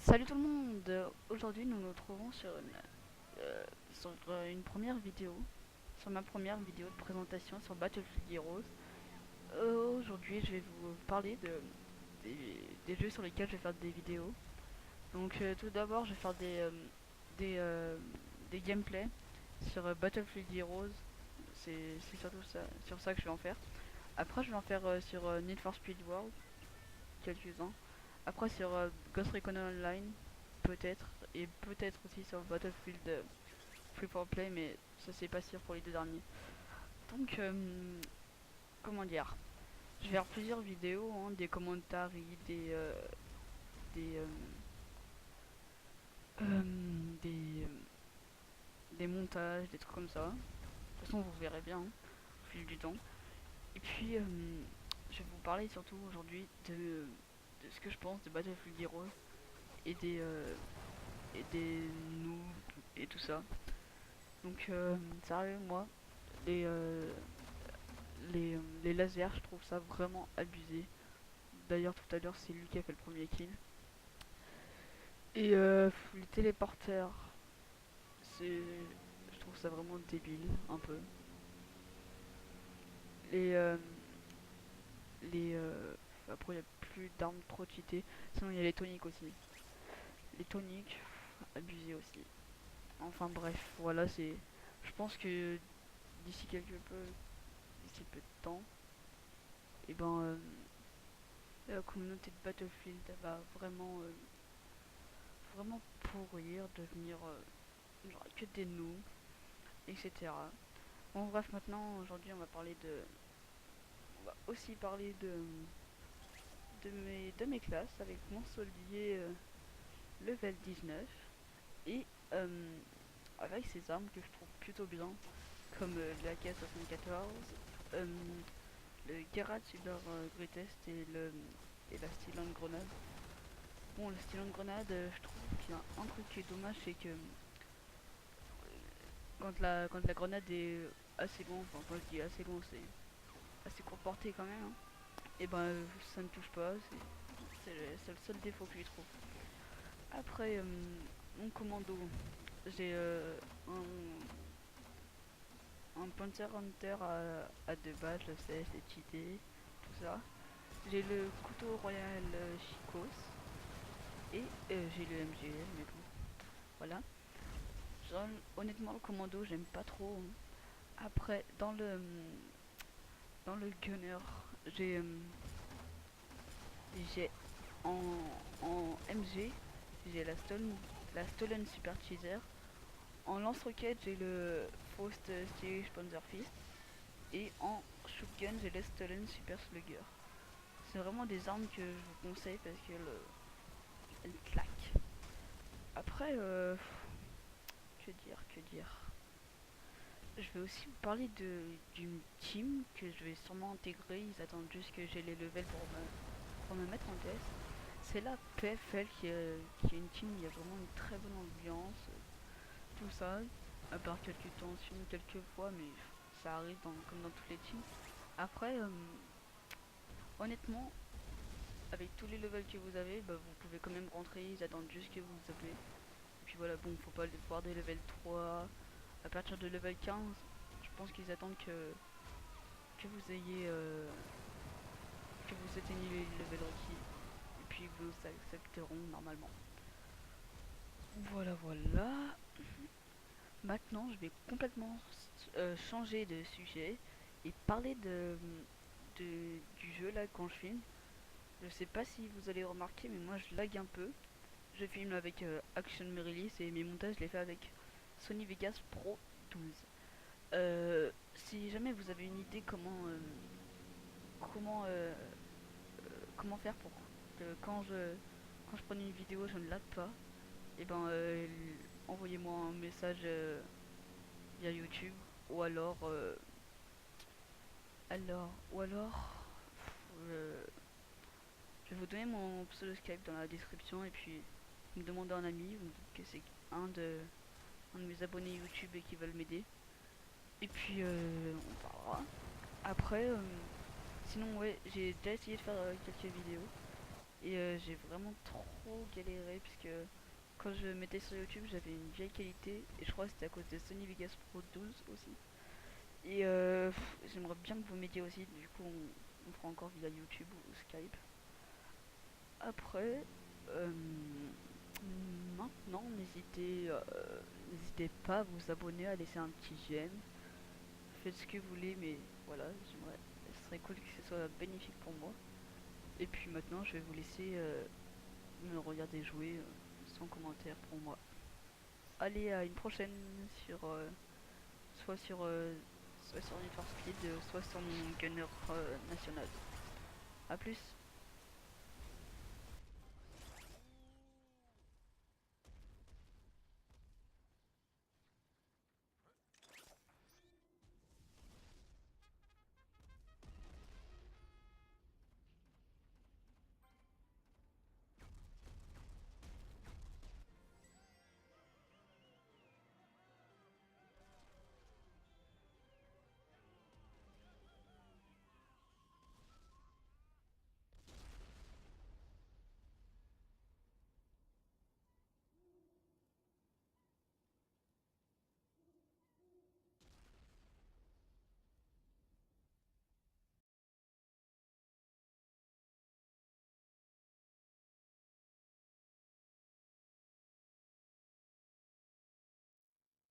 Salut tout le monde. Aujourd'hui nous nous trouvons sur une première vidéo, sur ma première vidéo de présentation sur Battlefield Heroes. Aujourd'hui je vais vous parler des jeux sur lesquels je vais faire des vidéos. Donc tout d'abord je vais faire des, euh, des gameplays sur Battlefield Heroes. C'est surtout ça, sur ça que je vais en faire. Après je vais en faire sur Need for Speed World, quelques-uns. Après sur Ghost Recon Online, peut-être. Et peut-être aussi sur Battlefield Free for Play, mais ça c'est pas sûr pour les deux derniers. Donc, comment dire, je vais faire plusieurs vidéos, hein, des commentaires, des, euh, euh, des, euh, des montages, des trucs comme ça. De toute façon, vous verrez bien, hein, au fil du temps. Et puis, je vais vous parler surtout aujourd'hui de ce que je pense de Battlefield Heroes et et des noobs et tout ça. Donc, sérieux, moi, les, euh, les lasers, je trouve ça vraiment abusé. D'ailleurs, tout à l'heure, c'est lui qui a fait le premier kill. Et les téléporteurs, c'est, je trouve ça vraiment débile, un peu. Les, euh, après, il n'y a plus d'armes trop cheatées. Sinon, il y a les toniques aussi. Les toniques, abusés aussi. Enfin bref, voilà, c'est. Je pense que d'ici d'ici peu de temps, et ben, la communauté de Battlefield elle va vraiment pourrir, devenir genre que des noobs, etc. Bon bref, maintenant aujourd'hui on va aussi parler de mes classes avec mon soldier level 19 et avec ces armes que je trouve plutôt bien comme la AK-74, euh, le Geralt Super Greatest et la Steel Grenade. Bon, la Steel Grenade, je trouve qu'il y a un truc qui est dommage, c'est que quand la grenade est assez longue, enfin quand je dis assez long, c'est assez court portée quand même, hein, et ben ça ne touche pas, c'est le seul défaut que j'y trouve. Après, mon commando, j'ai un Panzer Hunter à 2 balles, je sais, c'est cheaté, tout ça. J'ai le couteau royal Chicos et j'ai le MGL, mais bon, voilà. Genre, honnêtement, le commando, j'aime pas trop, hein. Après, dans le gunner, j'ai j'ai en, en MG, j'ai la Stolen Super Cheeser. En lance-roquette, j'ai le Faust Steel Panzerfist. Et en shotgun, j'ai le Stolen Super Slugger. C'est vraiment des armes que je vous conseille parce qu'elles claquent. Après, que dire. Je vais aussi vous parler d'une team que je vais sûrement intégrer. Ils attendent juste que j'ai les levels pour me mettre en test. C'est la PFL qui est une team où il y a vraiment une très bonne ambiance, tout ça. À part quelques tensions, quelques fois, mais ça arrive comme dans toutes les teams. Après, honnêtement, avec tous les levels que vous avez, bah, vous pouvez quand même rentrer. Ils attendent juste que vous vous appelez. Et puis voilà, bon, faut pas voir des level 3. À partir de level 15, je pense qu'ils attendent que vous ayez que vous atteigniez les levels requis. Et puis vous accepteront normalement. Voilà, voilà. Maintenant, je vais complètement changer de sujet et parler du jeu là quand je filme. Je sais pas si vous allez remarquer, mais moi je lag un peu. Je filme avec Action Release et mes montages je les fais avec Sony Vegas Pro 12. Si jamais vous avez une idée comment comment faire pour que quand je prenne une vidéo je ne lag pas, et ben envoyez-moi un message via YouTube ou alors je vais vous donner mon pseudo Skype dans la description et puis vous me demandez un ami, vous me dites que c'est un de mes abonnés YouTube et qui veulent m'aider. Et puis on parlera. Après, sinon ouais, j'ai déjà essayé de faire quelques vidéos. Et j'ai vraiment trop galéré puisque quand je mettais sur YouTube j'avais une vieille qualité et je crois que c'était à cause de Sony Vegas Pro 12 aussi. Et j'aimerais bien que vous m'aidiez aussi, du coup on fera encore via YouTube ou Skype. Après, euh, maintenant n'hésitez pas à vous abonner, à laisser un petit j'aime. Faites ce que vous voulez, mais voilà, j'aimerais, ce serait cool que ce soit bénéfique pour moi. Et puis maintenant, je vais vous laisser me regarder jouer sans commentaire pour moi. Allez, à une prochaine sur soit sur soit sur Need for Speed, soit sur mon gunner national. A plus.